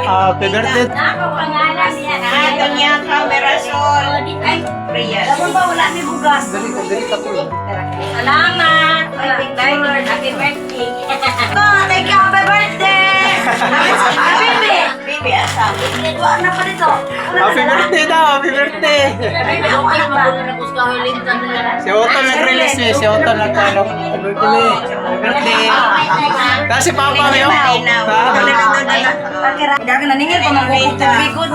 Happy birthday. Nakapangalan niya. Kanya Camerasol. Ay, Reyes. Alam ba wala ni bugas? Dali ka po. Salamat. Happy birthday. Thank you. Happy birthday. Bibi. Bibi, asam. Ito na pa dito. Happy birthday daw, happy birthday. Bibi, ako na ba? Si Otto nag-release eh, si Otto nag-ano. Happy birthday. Happy birthday. Tapos si Papa mo yun. Kaya naningil pa magkukubikod.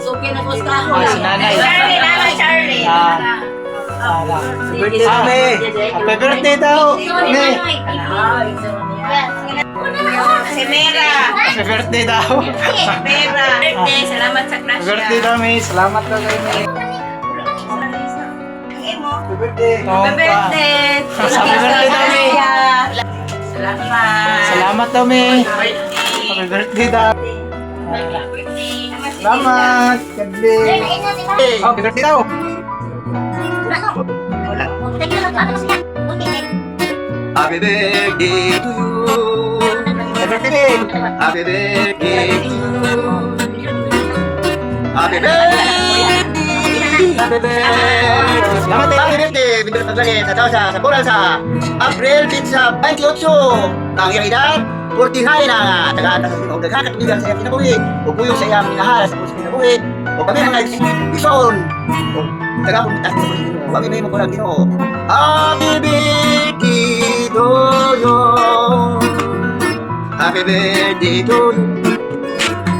Suki na ko sa Si Nanay. Charlie, Nana Charlie. Happy birthday daw, May. Happy birthday daw, May. Si Mera. Happy birthday daw. Mera. Birthday, salamat sa Happy grasya. birthday daw, May. Salamat daw kay May. Happy birthday. Happy birthday. Happy birthday daw, May. Salamat. Salamat daw, May. Happy birthday daw. Salamat. God bless. Happy birthday daw. Happy birthday to you. Happy birthday. Happy birthday to you. Happy birthday. Happy birthday. Salamat eh. Happy birthday. Bintang paglangit sa tao sa bulan sa April 28. Ang iyang edad 49 na taga-atas sa sinong nagkakatuligan sa iyang kinabuhi o puyong sa iyang minahal sa puso kinabuhi o kami mga ison o taga-pumitas sa puso kinabuhi kami may magulang ginoo. Happy birthday to you. Happy birthday to you.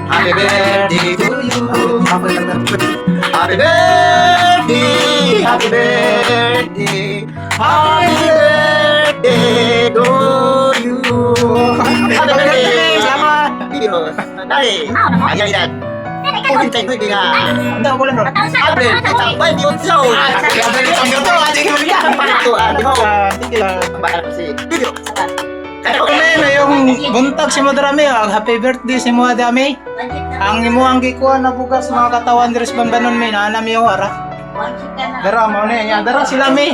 Happy birthday to you. Happy birthday. Happy birthday. Happy birthday to you. Happy birthday. Salamat. Videos. Dali. Ayan yan. Kunin tayo ko na. Hindi ako lang. April. Isang 28. Sige lang. Bakal pa si video. Kaya ko Kami na yung buntag si Madrami, ang happy birthday si Madrami. Ang imo ang gikuha na bukas mga katawan Dres Bambanon may naanami yung hara. Dara mo na yan. Dara sila mi.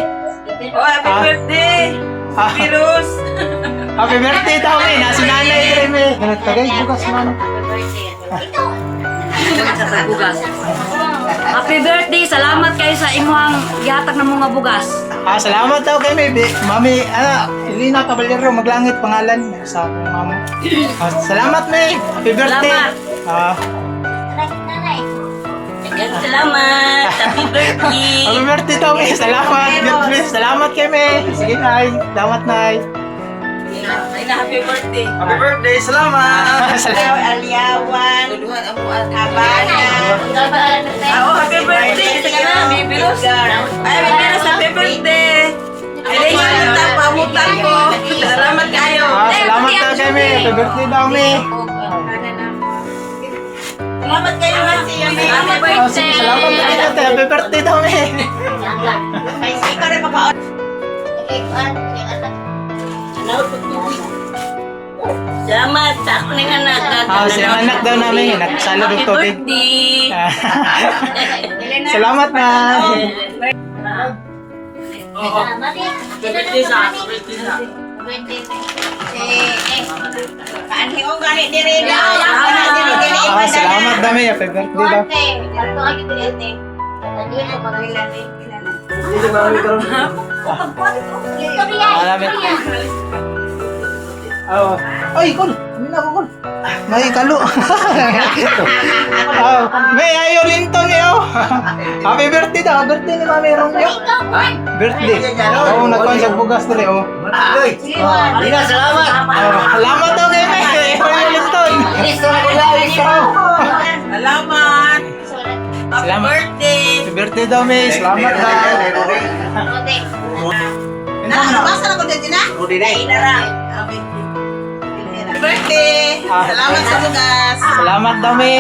Oh, happy birthday. Virus. Happy birthday daw mi. Nasi nanay rin mi. Tagay bukas man. Happy birthday. Salamat kayo sa imuhang gihatag ng mga bugas. Salamat daw kay mi. Mami, Elina Caballero, maglangit pangalan sa akong mama. Salamat mi. Happy birthday. Salamat. Happy birthday. Happy birthday daw mi. Salamat. God bless. Salamat kay mi. Sige nay. Salamat nay. Happy birthday. Happy birthday. Salamat. Aliawan. Habana. Oh, happy birthday. Sige na, may virus. Ay, may virus. Happy birthday. Ay, yung pamutan ko. Salamat kayo. Salamat daw kay mi. Happy birthday daw mi. Salamat kayo nga siya. Happy Sige, birthday. salamat na kayo. Happy birthday daw mi. Ay, sige rin makaon. Salamat sa ako ng anak. Si anak daw namin. Nagsalo ng tubig. Happy birthday. Salamat na. Kaanhi ko gani diri na. Salamat dami. Happy birthday daw. Alamin. Ay, Kol. Hindi na ako, Kol. May kalo. May ayaw linton niyo. Happy birthday daw. Birthday ni Mami Romeo. Birthday. Oo, nagkuhan siya bugas dali. Lina, salamat. Salamat daw kay May. Ayaw linton. Salamat. Happy Salamat. birthday. Happy birthday daw, May. Salamat daw. Basta na ko dyan na? Inarang. Happy birthday. Salamat sa bugas. Salamat daw, May.